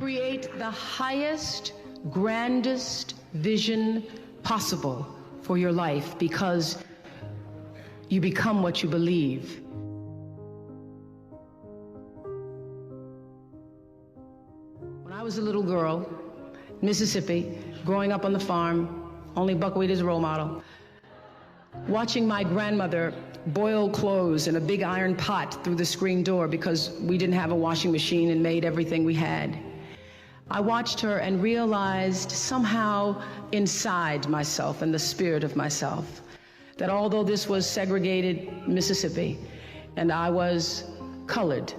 Create the highest, grandest vision possible for your life, because you become what you believe. When I was a little girl in Mississippi, growing up on the farm, only buckwheat as a role model, watching my grandmother boil clothes in a big iron pot through the screen door because we didn't have a washing machine and made everything we had. I watched her and realized somehow inside myself and the spirit of myself that although this was segregated Mississippi and I was colored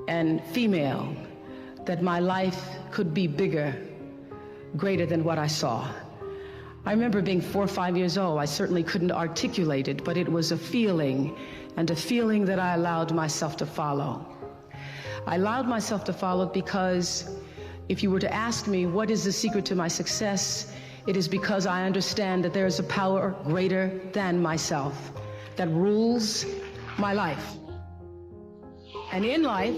and female, that my life could be bigger, greater than what I saw. I remember being 4 or 5 years old. I certainly couldn't articulate it, but it was a feeling, and a feeling that I allowed myself to follow. I allowed myself to follow because if you were to ask me what is the secret to my success, it is because I understand that there is a power greater than myself that rules my life. And in life,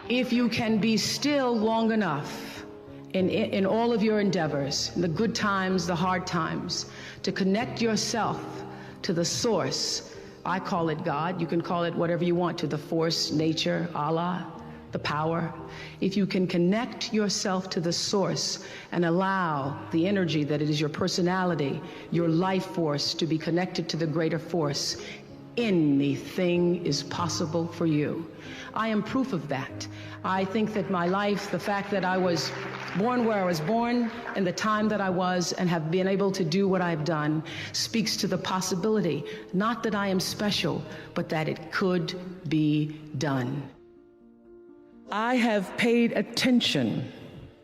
if you can be still long enough in all of your endeavors, the good times, the hard times, to connect yourself to the source. I call it God. You can call it whatever you want, to the force, nature, Allah, the power. If you can connect yourself to the source and allow the energy that it is your personality, your life force, to be connected to the greater force, anything is possible for you. I am proof of that. I think that my life, the fact that I was born where I was born and the time that I was and have been able to do what I've done, speaks to the possibility, not that I am special, but that it could be done. I have paid attention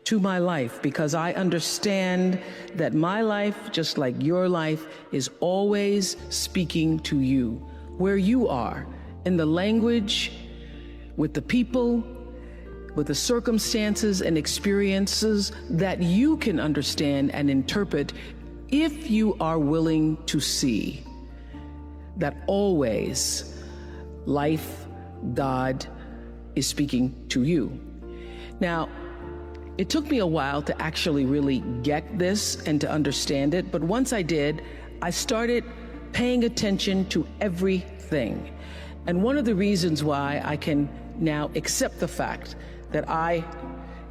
to my life because I understand that my life, just like your life, is always speaking to you, where you are, in the language, with the people, with the circumstances and experiences that you can understand and interpret if you are willing to see that always life, God, is speaking to you. Now, it took me a while to actually really get this and to understand it, but once I did, I started paying attention to everything. And one of the reasons why I can now accept the fact that I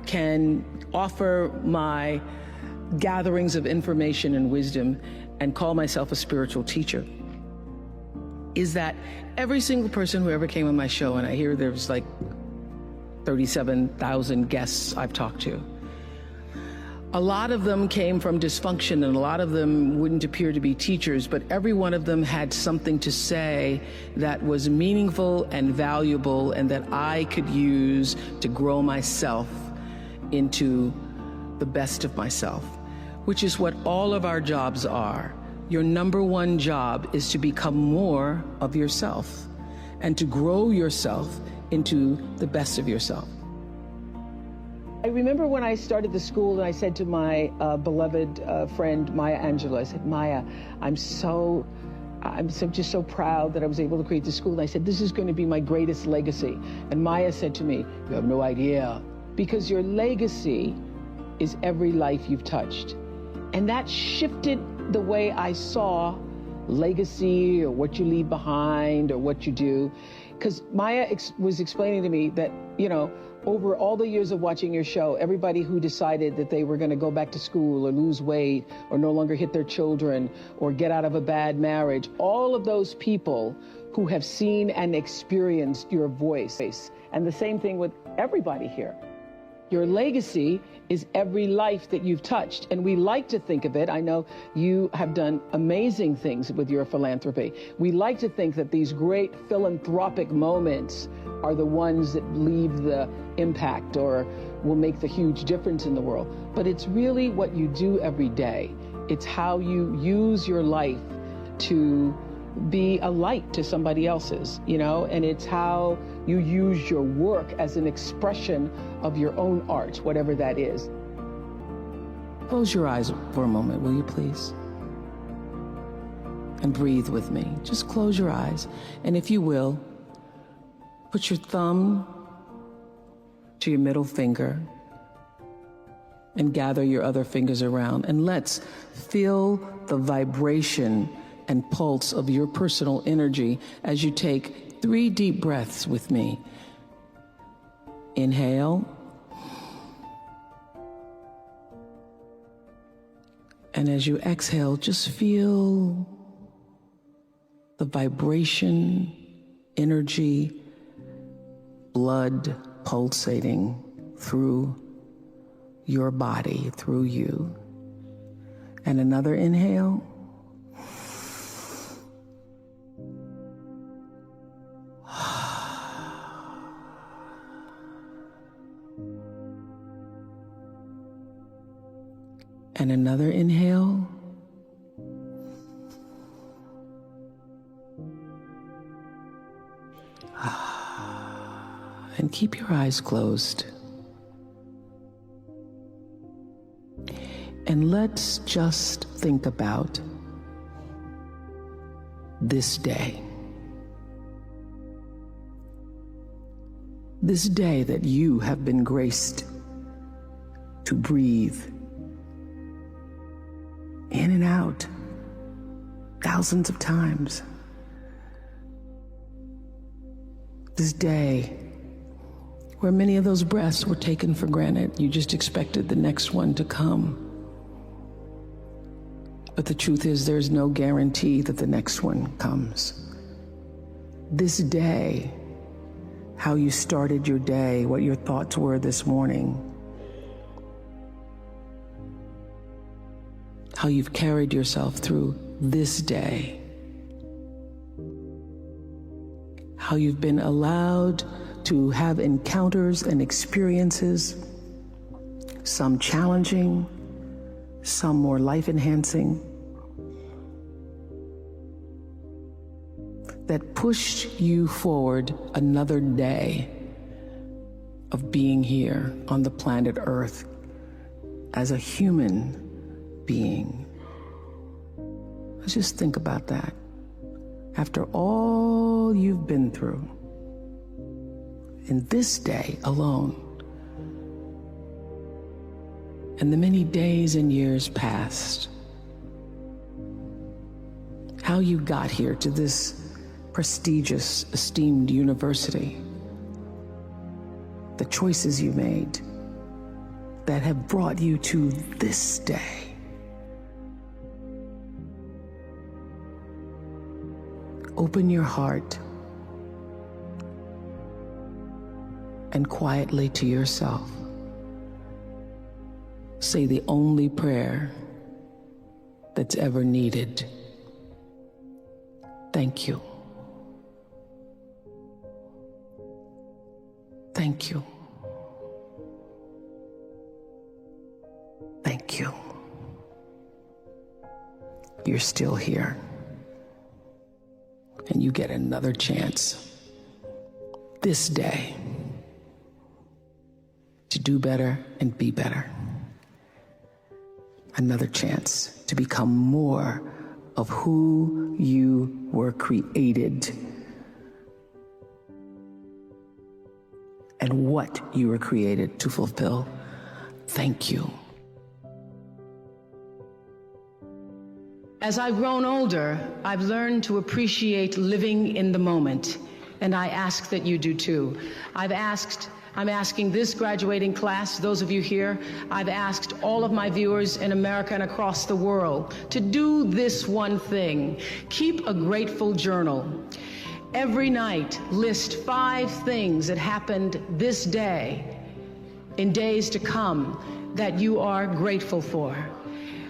can offer my gatherings of information and wisdom and call myself a spiritual teacher is that every single person who ever came on my show, and I hear there's like 37,000 guests I've talked to, a lot of them came from dysfunction and a lot of them wouldn't appear to be teachers, but every one of them had something to say that was meaningful and valuable and that I could use to grow myself into the best of myself, which is what all of our jobs are. Your number one job is to become more of yourself and to grow yourself into the best of yourself. I remember when I started the school and I said to my beloved friend, Maya Angelou, I said, Maya, I'm just so proud that I was able to create the school. And I said, this is going to be my greatest legacy. And Maya said to me, you have no idea, because your legacy is every life you've touched. And that shifted the way I saw legacy or what you leave behind or what you do. Because Maya was explaining to me that, you know, over all the years of watching your show, everybody who decided that they were going to go back to school or lose weight or no longer hit their children or get out of a bad marriage, all of those people who have seen and experienced your voice. And the same thing with everybody here. Your legacy is every life that you've touched. And we like to think of it, I know you have done amazing things with your philanthropy. We like to think that these great philanthropic moments are the ones that leave the impact or will make the huge difference in the world. But it's really what you do every day. It's how you use your life to be a light to somebody else's, you know, and it's how you use your work as an expression of your own art, whatever that is. Close your eyes for a moment, will you please? And breathe with me. Just close your eyes. And if you will, put your thumb to your middle finger and gather your other fingers around. And let's feel the vibration and pulse of your personal energy as you take 3 deep breaths with me. Inhale. And as you exhale, just feel the vibration, energy, blood pulsating through your body, through you. And another inhale. And another inhale. And keep your eyes closed. And let's just think about this day. This day that you have been graced to breathe in and out thousands of times. This day where many of those breaths were taken for granted. You just expected the next one to come. But the truth is, there's no guarantee that the next one comes. This day, how you started your day, what your thoughts were this morning, how you've carried yourself through this day, how you've been allowed to have encounters and experiences, some challenging, some more life-enhancing, that pushed you forward another day of being here on the planet Earth as a human being. Let's just think about that. After all you've been through, in this day alone, and the many days and years past, how you got here to this prestigious, esteemed university, the choices you made that have brought you to this day. Open your heart and quietly to yourself say the only prayer that's ever needed. Thank you. Thank you. Thank you. You're still here. And you get another chance this day to do better and be better. Another chance to become more of who you were created and what you were created to fulfill. Thank you. As I've grown older, I've learned to appreciate living in the moment, and I ask that you do too. I'm asking this graduating class, those of you here, I've asked all of my viewers in America and across the world to do this one thing. Keep a grateful journal. Every night, list 5 things that happened this day, in days to come, that you are grateful for.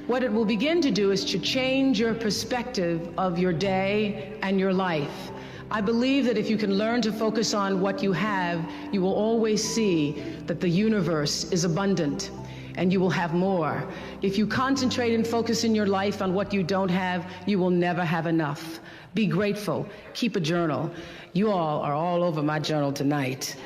What it will begin to do is to change your perspective of your day and your life. I believe that if you can learn to focus on what you have, you will always see that the universe is abundant and you will have more. If you concentrate and focus in your life on what you don't have, you will never have enough. Be grateful. Keep a journal. You all are all over my journal tonight.